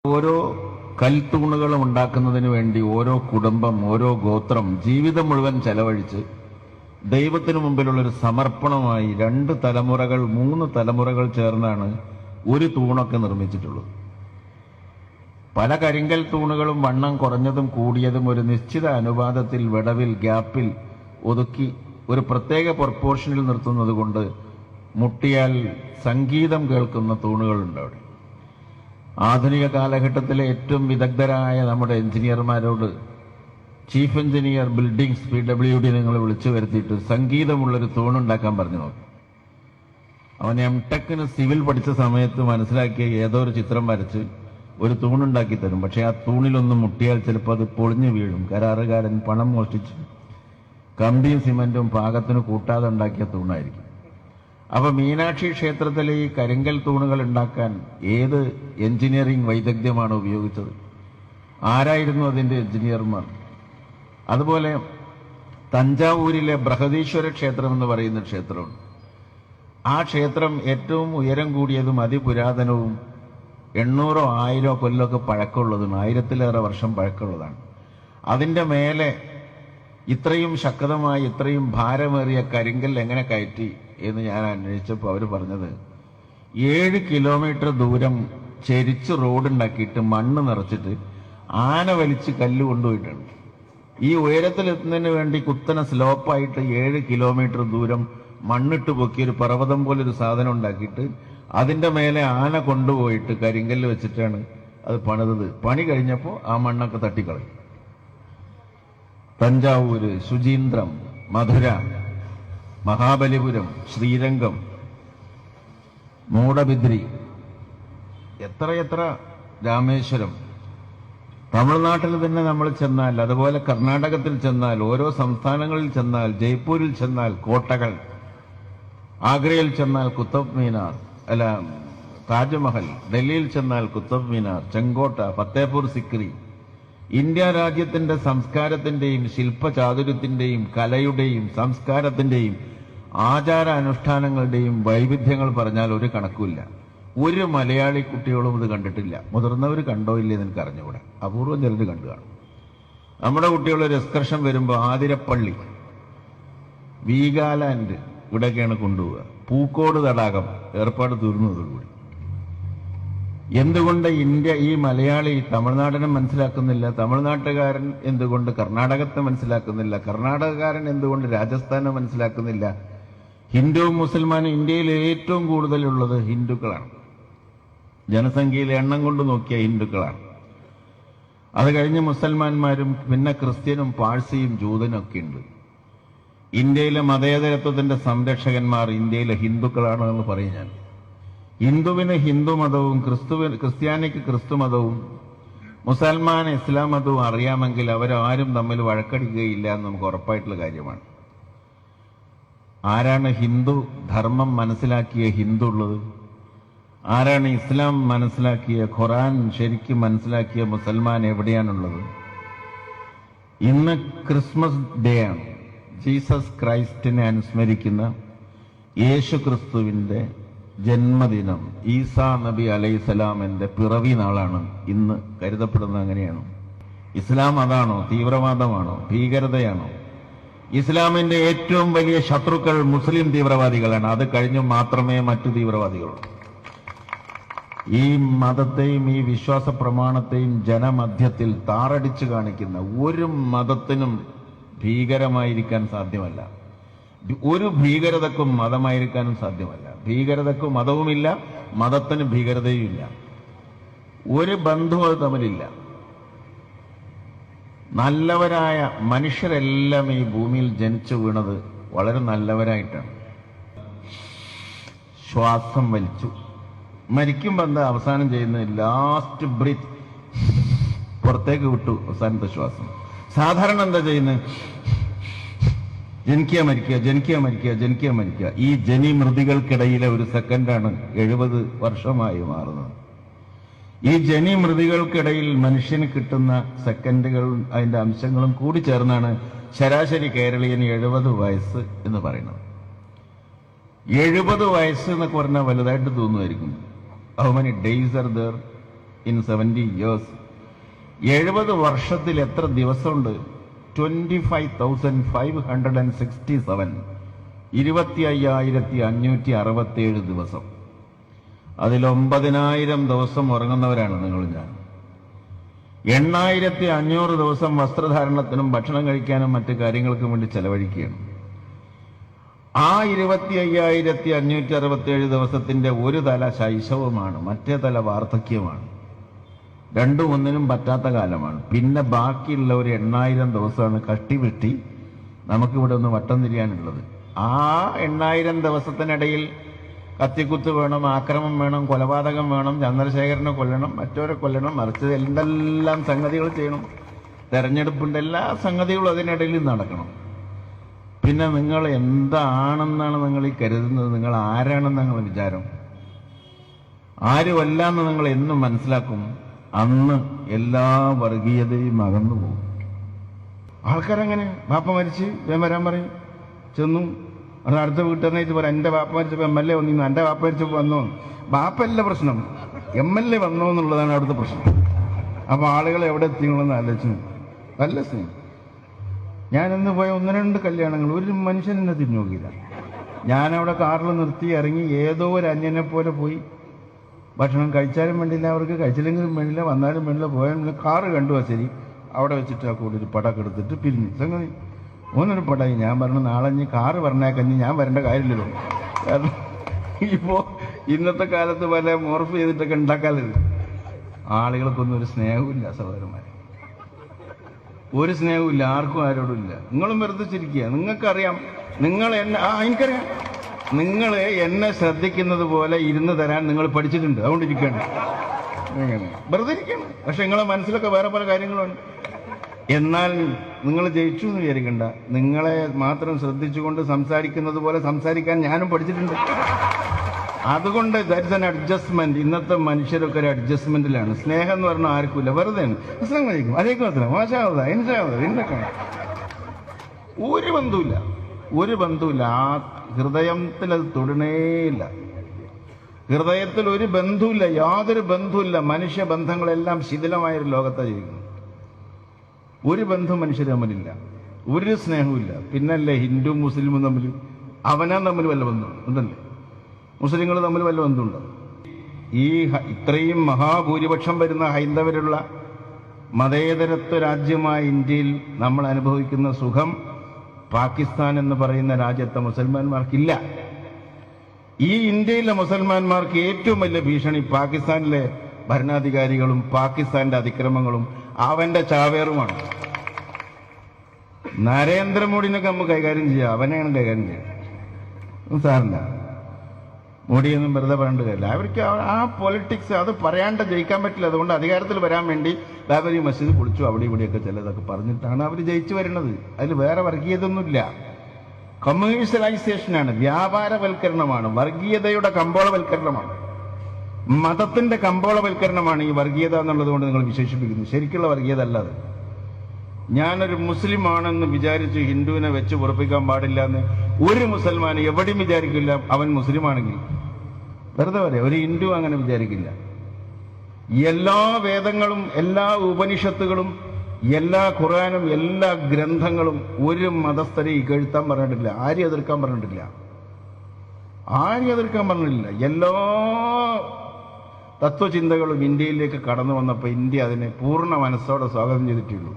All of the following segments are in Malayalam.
ഓരോ കൽത്തൂണുകളും ഉണ്ടാക്കുന്നതിന് വേണ്ടി ഓരോ കുടുംബം, ഓരോ ഗോത്രം ജീവിതം മുഴുവൻ ചെലവഴിച്ച് ദൈവത്തിനു മുമ്പിലുള്ളൊരു സമർപ്പണമായി 2 തലമുറകൾ 3 തലമുറകൾ ചേർന്നാണ് ഒരു തൂണൊക്കെ നിർമ്മിച്ചിട്ടുള്ളത്. പല കരിങ്കൽ തൂണുകളും വണ്ണം കുറഞ്ഞതും കൂടിയതും ഒരു നിശ്ചിത അനുപാതത്തിൽ വിടവിൽ ഗ്യാപ്പിൽ ഒതുക്കി ഒരു പ്രത്യേക പ്രൊപ്പോർഷനിൽ നിർത്തുന്നത് കൊണ്ട് മുട്ടിയാൽ സംഗീതം കേൾക്കുന്ന തൂണുകളുണ്ട് അവിടെ. ആധുനിക കാലഘട്ടത്തിലെ ഏറ്റവും വിദഗ്ധരായ നമ്മുടെ എഞ്ചിനീയർമാരോട് ചീഫ് എഞ്ചിനീയർ ബിൽഡിംഗ്സ് PWD നിങ്ങൾ വിളിച്ചു വരുത്തിയിട്ട് സംഗീതമുള്ളൊരു തൂണുണ്ടാക്കാൻ പറഞ്ഞു നോക്കി. അവൻ M.Tech സിവിൽ പഠിച്ച സമയത്ത് മനസ്സിലാക്കിയ ഏതോ ഒരു ചിത്രം വരച്ച് ഒരു തൂണുണ്ടാക്കി തരും. പക്ഷെ ആ തൂണിലൊന്നും മുട്ടിയാൽ ചിലപ്പോൾ അത് പൊളിഞ്ഞു വീഴും. കരാറുകാരൻ പണം മോഷ്ടിച്ച് കമ്പിയും സിമന്റും പാകത്തിന് കൂട്ടാതെ ഉണ്ടാക്കിയ തൂണായിരിക്കും. അപ്പൊ മീനാക്ഷി ക്ഷേത്രത്തിലെ ഈ കരിങ്കൽ തൂണുകൾ ഉണ്ടാക്കാൻ ഏത് എഞ്ചിനീയറിംഗ് വൈദഗ്ധ്യമാണ് ഉപയോഗിച്ചത്? ആരായിരുന്നു അതിന്റെ എഞ്ചിനീയർമാർ? അതുപോലെ തഞ്ചാവൂരിലെ ബൃഹദീശ്വര ക്ഷേത്രം എന്ന് പറയുന്ന ക്ഷേത്രമുണ്ട്. ആ ക്ഷേത്രം ഏറ്റവും ഉയരം കൂടിയതും അതിപുരാതനവും 800 1000 കൊല്ലമൊക്കെ പഴക്കമുള്ളതും 1000-ലേറെ വർഷം പഴക്കമുള്ളതാണ്. അതിന്റെ മേലെ ഇത്രയും ശക്തമായി ഇത്രയും ഭാരമേറിയ കരിങ്കൽ എങ്ങനെ കയറ്റി എന്ന് ഞാൻ അന്വേഷിച്ചപ്പോൾ അവർ പറഞ്ഞത് 7 കിലോമീറ്റർ ദൂരം ചെരിച്ച് റോഡുണ്ടാക്കിയിട്ട് മണ്ണ് നിറച്ചിട്ട് ആന വലിച്ച് കല്ല് കൊണ്ടുപോയിട്ടുണ്ട്. ഈ ഉയരത്തിലെത്തുന്നതിന് വേണ്ടി കുത്തനെ സ്ലോപ്പായിട്ട് 7 കിലോമീറ്റർ ദൂരം മണ്ണിട്ട് പൊക്കി ഒരു പർവ്വതം പോലൊരു സാധനം ഉണ്ടാക്കിയിട്ട് അതിന്റെ മേലെ ആന കൊണ്ടുപോയിട്ട് കരിങ്കല്ല് വെച്ചിട്ടാണ് അത് പണിതത്. പണി കഴിഞ്ഞപ്പോൾ ആ മണ്ണൊക്കെ തട്ടിക്കളയും. തഞ്ചാവൂര്, ശുചീന്ദ്രം, മധുര, മഹാബലിപുരം, ശ്രീരംഗം, മൂടബിദ്രി, എത്രയെത്ര, രാമേശ്വരം. തമിഴ്നാട്ടിൽ തന്നെ നമ്മൾ ചെന്നാൽ, അതുപോലെ കർണാടകത്തിൽ ചെന്നാൽ, ഓരോ സംസ്ഥാനങ്ങളിൽ ചെന്നാൽ, ജയ്പൂരിൽ ചെന്നാൽ കോട്ടകൾ, ആഗ്രയിൽ ചെന്നാൽ കുത്തബ് മീനാർ, താജ്മഹൽ, ഡൽഹിയിൽ ചെന്നാൽ കുത്തബ് മീനാർ, ചെങ്കോട്ട, ഫത്തേപൂർ സിക്രി. ഇന്ത്യ രാജ്യത്തിന്റെ സംസ്കാരത്തിന്റെയും ശില്പചാതുര്യത്തിന്റെയും കലയുടെയും സംസ്കാരത്തിന്റെയും ആചാരാനുഷ്ഠാനങ്ങളുടെയും വൈവിധ്യങ്ങൾ പറഞ്ഞാൽ ഒരു കണക്കുമില്ല. ഒരു മലയാളി കുട്ടികളും ഇത് കണ്ടിട്ടില്ല. മുതിർന്നവർ കണ്ടോ ഇല്ലേ എന്ന് എനിക്ക് അറിഞ്ഞുകൂടെ. അപൂർവം ചിലർ കണ്ടു കാണും. നമ്മുടെ കുട്ടികൾ ഒരു എക്സ്കർഷൻ വരുമ്പോൾ ആതിരപ്പള്ളി, വീഗാലാൻഡ് ഇവിടെയൊക്കെയാണ് കൊണ്ടുപോവുക. പൂക്കോട് തടാകം ഏർപ്പാട് തീർന്നതോടുകൂടി. എന്തുകൊണ്ട് ഈ മലയാളി തമിഴ്നാടിനെ മനസ്സിലാക്കുന്നില്ല? തമിഴ്നാട്ടുകാരൻ എന്തുകൊണ്ട് കർണാടകത്തെ മനസ്സിലാക്കുന്നില്ല? കർണാടകക്കാരൻ എന്തുകൊണ്ട് രാജസ്ഥാനെ മനസ്സിലാക്കുന്നില്ല? ഹിന്ദുവും മുസൽമാനും ഇന്ത്യയിൽ ഏറ്റവും കൂടുതലുള്ളത് ഹിന്ദുക്കളാണ്. ജനസംഖ്യയിലെ എണ്ണം കൊണ്ട് നോക്കിയ ഹിന്ദുക്കളാണ്. അത് കഴിഞ്ഞ് മുസൽമാന്മാരും പിന്നെ ക്രിസ്ത്യനും പാഴ്സിയും ജൂതനും ഒക്കെ ഉണ്ട്. ഇന്ത്യയിലെ മതേതരത്വത്തിന്റെ സംരക്ഷകന്മാർ ഇന്ത്യയിലെ ഹിന്ദുക്കളാണ് എന്ന് പറയും ഞാൻ. ഹിന്ദുവിന് ഹിന്ദു മതവും ക്രിസ്ത്യാനിക്ക് ക്രിസ്തു മതവും മുസൽമാന് ഇസ്ലാം മതവും അറിയാമെങ്കിൽ അവരാരും തമ്മിൽ വഴക്കടിക്കുകയില്ല എന്ന് നമുക്ക് ഉറപ്പായിട്ടുള്ള കാര്യമാണ്. ആരാണ് ഹിന്ദു ധർമ്മം മനസ്സിലാക്കിയ ഹിന്ദു ഉള്ളത്? ആരാണ് ഇസ്ലാം മനസ്സിലാക്കിയ, ഖുർആൻ ശരിക്കും മനസ്സിലാക്കിയ മുസൽമാൻ എവിടെയാണുള്ളത്? ഇന്ന് ക്രിസ്മസ് ഡേ ആണ്. ജീസസ് ക്രൈസ്റ്റിനെ അനുസ്മരിക്കുന്ന യേശു ക്രിസ്തുവിന്റെ ജന്മദിനം, ഈസാ നബി അലൈഹിസ്സലാമിന്റെ പിറവി നാളാണ് ഇന്ന് കരുതപ്പെടുന്നത്. അങ്ങനെയാണോ? ഇസ്ലാം അതാണോ? തീവ്രവാദമാണോ? ഭീകരതയാണോ? ഇസ്ലാമിന്റെ ഏറ്റവും വലിയ ശത്രുക്കൾ മുസ്ലിം തീവ്രവാദികളാണ്. അത് കഴിഞ്ഞു മാത്രമേ മറ്റു തീവ്രവാദികളുള്ളൂ. ഈ മതത്തെയും ഈ വിശ്വാസ പ്രമാണത്തെയും ജനമധ്യത്തിൽ താറടിച്ചു കാണിക്കുന്ന ഒരു മതത്തിനും ഭീകരമായിരിക്കാൻ സാധ്യമല്ല. ഒരു ഭീകരതക്കും മതമായിരിക്കാനും സാധ്യമല്ല. ഭീകരതക്കും മതവുമില്ല, മതത്തിന് ഭീകരതയുമില്ല. ഒരു ബന്ധവും അത് തമ്മിലില്ല. നല്ലവരായ മനുഷ്യരെല്ലാം ഈ ഭൂമിയിൽ ജനിച്ചു വീണത് വളരെ നല്ലവരായിട്ടാണ്. ശ്വാസം വലിച്ചു മരിക്കുമ്പോൾ എന്താ അവസാനം ചെയ്യുന്നത്? ലാസ്റ്റ് ബ്രീത്ത് പുറത്തേക്ക് വിട്ടു അവസാനത്തെ ശ്വാസം. സാധാരണ എന്താ ചെയ്യുന്നത്? ജനിക്കുക മരിക്കുക, ജനിക്കുക മരിക്കുക, ജനിക്കുക മരിക്കുക. ഈ ജനിമൃതികൾക്കിടയിലെ ഒരു സെക്കൻഡാണ് 70 വർഷമായി മാറുന്നത്. ഈ ജനിമൃതികൾക്കിടയിൽ മനുഷ്യന് കിട്ടുന്ന സെക്കൻഡുകളും അതിന്റെ അംശങ്ങളും കൂടി ചേർന്നാണ് ശരാശരി കേരളീയന് 70 വയസ്സ് എന്ന് പറയുന്നത്. 70 വയസ്സ് എന്നൊക്കെ പറഞ്ഞാൽ വലുതായിട്ട് തോന്നുമായിരിക്കും. How many days are there? In 70 years. 70 വർഷത്തിൽ എത്ര ദിവസമുണ്ട്? 25,567. 25,567 ദിവസം. അതിൽ 9,000 ദിവസം ഉറങ്ങുന്നവരാണ് നിങ്ങൾ ഞാൻ. 8,500 ദിവസം വസ്ത്രധാരണത്തിനും ഭക്ഷണം കഴിക്കാനും മറ്റു കാര്യങ്ങൾക്കും വേണ്ടി ചെലവഴിക്കുകയാണ്. ആ 25,567 ദിവസത്തിന്റെ ഒരു തല ശൈശവമാണ്, മറ്റേ തല വാർദ്ധക്യമാണ്. രണ്ടും ഒന്നിനും പറ്റാത്ത കാലമാണ്. പിന്നെ ബാക്കിയുള്ള ഒരു 8,000 ദിവസമാണ് കഷ്ടിവെട്ടി നമുക്കിവിടെ ഒന്ന് വട്ടം തിരിയാനുള്ളത്. ആ 8,000 ദിവസത്തിനിടയിൽ കത്തിക്കുത്ത് വേണം, ആക്രമം വേണം, കൊലപാതകം വേണം, ചന്ദ്രശേഖരനെ കൊല്ലണം, മറ്റവരെ കൊല്ലണം, മറിച്ച് എന്തെല്ലാം സംഗതികൾ ചെയ്യണം, തെരഞ്ഞെടുപ്പിൻ്റെ എല്ലാ സംഗതികളും അതിനിടയിൽ നടക്കണം. പിന്നെ നിങ്ങൾ എന്താണെന്നാണ് നിങ്ങൾ ഈ കരുതുന്നത്? നിങ്ങൾ ആരാണെന്ന് നിങ്ങൾ വിചാരം? ആരുമല്ലാന്ന് നിങ്ങൾ എന്നും മനസ്സിലാക്കും. അന്ന് എല്ലാ വർഗീയതയും അകന്നു പോകും. ആൾക്കാരങ്ങനെ ബാപ്പ മരിച്ച് വരാൻ പറയും, ചെന്നു അത് അടുത്ത വീട്ടിൽ പറയാം, എൻ്റെ ബാപ്പ മരിച്ചപ്പോൾ MLA വന്നിരുന്നു, എൻ്റെ ബാപ്പ മരിച്ചപ്പോൾ വന്നോ. ബാപ്പല്ല പ്രശ്നം, MLA വന്നോ എന്നുള്ളതാണ് അവിടുത്തെ പ്രശ്നം. അപ്പോൾ ആളുകൾ എവിടെ എത്തിങ്ങളെന്ന് ആലോചിച്ചു. നല്ല സ്നേഹം. ഞാനിന്ന് പോയ 1-2 കല്യാണങ്ങൾ ഒരു മനുഷ്യൻ എന്നെ തിരിഞ്ഞു നോക്കിയില്ല. ഞാനവിടെ കാറിൽ നിർത്തി ഇറങ്ങി ഏതോ ഒരു അന്യനെ പോലെ പോയി. ഭക്ഷണം കഴിച്ചാലും വേണ്ടില്ല, അവർക്ക് കഴിച്ചില്ലെങ്കിലും വേണ്ടില്ല, വന്നാലും വേണ്ടില്ല, പോയാലും വേണ്ടില്ല. കാറ് കണ്ടു ശരി, അവിടെ വെച്ചിട്ട് ആ കൂടി ഒരു പടക്കം എടുത്തിട്ട് പിരിഞ്ഞു. സംഗതി ഓനൊരു പടായി. ഞാൻ പറഞ്ഞു, നാളെ ഇനി കാറ് പറഞ്ഞേക്കഞ്ഞ് ഞാൻ വരേണ്ട കാര്യമില്ലല്ലോ. കാരണം ഇപ്പോൾ ഇന്നത്തെ കാലത്ത് പല മോർഫ് ചെയ്തിട്ടൊക്കെ ഉണ്ടാക്കാലത്. ആളുകൾക്കൊന്നും ഒരു സ്നേഹമില്ല സഹോദരന്മാരെ, ഒരു സ്നേഹമില്ല, ആർക്കും ആരോടും ഇല്ല. നിങ്ങളും വെറുതെ ചിരിക്കുക. നിങ്ങൾക്കറിയാം, നിങ്ങൾ എന്നെ എനിക്കറിയാം, നിങ്ങൾ എന്നെ ശ്രദ്ധിക്കുന്നത് പോലെ ഇരുന്ന് തരാൻ നിങ്ങൾ പഠിച്ചിട്ടുണ്ട്. അതുകൊണ്ട് ഇരിക്കുകയാണ്, വെറുതെ ഇരിക്കുകയാണ്. പക്ഷെ നിങ്ങളെ മനസ്സിലൊക്കെ വേറെ പല കാര്യങ്ങളുണ്ട്. എന്നാൽ നിങ്ങൾ ജയിച്ചു എന്ന് വിചാരിക്കണ്ട. നിങ്ങളെ മാത്രം ശ്രദ്ധിച്ചുകൊണ്ട് സംസാരിക്കുന്നത് പോലെ സംസാരിക്കാൻ ഞാനും പഠിച്ചിട്ടുണ്ട്. അതുകൊണ്ട് ദാറ്റ്സ് ആൻ അഡ്ജസ്റ്റ്മെന്റ്. ഇന്നത്തെ മനുഷ്യരൊക്കെ ഒരു അഡ്ജസ്റ്റ്മെന്റിലാണ്. സ്നേഹം എന്ന് പറഞ്ഞാൽ ആർക്കുമില്ല, വെറുതെ അസ്സലാമു അലൈക്കും, അലൈക്കും അസ്സലാം, മാഷാ അല്ലാഹ്, ഇൻഷാ അല്ലാഹ്, ഇന്നൊക്കെ ഒരു ബന്ധവുമില്ല, ഒരു ബന്ധവുമില്ല. ആ ഹൃദയത്തിൽ അത് തൊടണേയില്ല. ഹൃദയത്തിൽ ഒരു ബന്ധവുമില്ല, യാതൊരു ബന്ധവുമില്ല. മനുഷ്യ ബന്ധങ്ങളെല്ലാം ശിഥിലമായൊരു ലോകത്താണ് ജീവിക്കുന്നത്. ഒരു ബന്ധം മനുഷ്യർ തമ്മിലില്ല, ഒരു സ്നേഹവുമില്ല. പിന്നല്ലേ ഹിന്ദു മുസ്ലിമും തമ്മിൽ അവനാൻ തമ്മിൽ വല്ല ബന്ധം ഉണ്ടല്ലേ? മുസ്ലിങ്ങൾ തമ്മിൽ വല്ല ബന്ധമുണ്ടോ? ഈ ഇത്രയും മഹാഭൂരിപക്ഷം വരുന്ന ഹൈന്ദവരുള്ള മതേതരത്വ രാജ്യമായ ഇന്ത്യയിൽ നമ്മൾ അനുഭവിക്കുന്ന സുഖം പാകിസ്ഥാൻ എന്ന് പറയുന്ന രാജ്യത്തെ മുസൽമാന്മാർക്കില്ല. ഈ ഇന്ത്യയിലെ മുസൽമാന്മാർക്ക് ഏറ്റവും വലിയ ഭീഷണി പാകിസ്ഥാനിലെ ഭരണാധികാരികളും പാകിസ്ഥാന്റെ അതിക്രമങ്ങളും അവന്റെ ചാവേറുമാണ്. നരേന്ദ്രമോദിനൊക്കെ നമുക്ക് കൈകാര്യം ചെയ്യാം, അവനെയാണ് കൈകാര്യം ചെയ്യുക. സാറില്ല, മോഡിയൊന്നും വെറുതെ പറയേണ്ട കാര്യമില്ല. അവർക്ക് ആ പൊളിറ്റിക്സ് അത് പറയാണ്ട് ജയിക്കാൻ പറ്റില്ല. അതുകൊണ്ട് അധികാരത്തിൽ വരാൻ വേണ്ടി ബാബരി മസ്ജിദ് പൊളിച്ചു, അവിടെ ഇവിടെയൊക്കെ ചിലതൊക്കെ പറഞ്ഞിട്ടാണ് അവർ ജയിച്ചു വരുന്നത്. അതിൽ വേറെ വർഗീയതൊന്നുമില്ല. കമേഴ്ഷ്യലൈസേഷനാണ്, വ്യാപാരവൽക്കരണമാണ്, വർഗീയതയുടെ കമ്പോളവൽക്കരണമാണ്, മതത്തിന്റെ കമ്പോളവൽക്കരണമാണ് ഈ വർഗീയത എന്നുള്ളത് കൊണ്ട് നിങ്ങൾ വിശേഷിപ്പിക്കുന്നു. ശരിക്കുള്ള വർഗീയത അല്ലാതെ. ഞാനൊരു മുസ്ലിം ആണെന്ന് വിചാരിച്ച് ഹിന്ദുവിനെ വെച്ച് ഉറപ്പിക്കാൻ പാടില്ല എന്ന് ഒരു മുസൽമാൻ എവിടെയും വിചാരിക്കില്ല. അവൻ മുസ്ലിം ആണെങ്കിൽ വെറുതെ പറയാം, ഒരു ഹിന്ദു അങ്ങനെ വിചാരിക്കില്ല. എല്ലാ വേദങ്ങളും എല്ലാ ഉപനിഷത്തുകളും എല്ലാ ഖുർആനും എല്ലാ ഗ്രന്ഥങ്ങളും ഒരു മതസ്ഥരെ ഇകഴ്ത്താൻ പറഞ്ഞിട്ടില്ല, ആരെയും എതിർക്കാൻ പറഞ്ഞിട്ടില്ല, ആരെയും എതിർക്കാൻ പറഞ്ഞിട്ടില്ല. എല്ലാ തത്വചിന്തകളും ഇന്ത്യയിലേക്ക് കടന്നു വന്നപ്പോൾ ഇന്ത്യ അതിനെ പൂർണ്ണ മനസ്സോടെ സ്വാഗതം ചെയ്തിട്ടുള്ളൂ.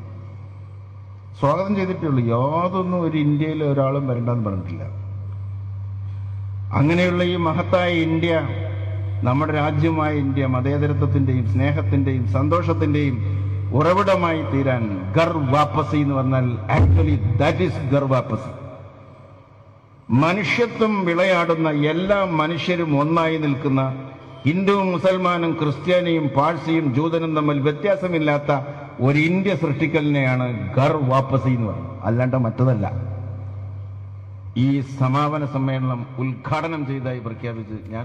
യാതൊന്നും ഒരു ഇന്ത്യയിലെ ഒരാളും വരണ്ടെന്ന് പറഞ്ഞിട്ടില്ല. അങ്ങനെയുള്ള ഈ മഹത്തായ ഇന്ത്യ, നമ്മുടെ രാജ്യമായ ഇന്ത്യ, മതേതരത്വത്തിന്റെയും സ്നേഹത്തിന്റെയും സന്തോഷത്തിന്റെയും ഉറവിടമായി തീരാൻ ഗർ വാപ്പസി എന്ന് പറഞ്ഞാൽ ആക്ച്വലി ദാറ്റ് ഈസ് ഗർ വാപ്പസി. മനുഷ്യത്വം വിളയാടുന്ന എല്ലാ മനുഷ്യരും ഒന്നായി നിൽക്കുന്ന, ഹിന്ദുവും മുസൽമാനും ക്രിസ്ത്യാനിയും പാഴ്സിയും ജൂതനും തമ്മിൽ വ്യത്യാസമില്ലാത്ത ഒരു ഇന്ത്യ സൃഷ്ടിക്കലിനെയാണ് ഗർ വാപ്പസി എന്ന് പറയുന്നത്, അല്ലാണ്ട് മറ്റതല്ല. ഈ സമാപന സമ്മേളനം ഉദ്ഘാടനം ചെയ്തതായി പ്രഖ്യാപിച്ച് ഞാൻ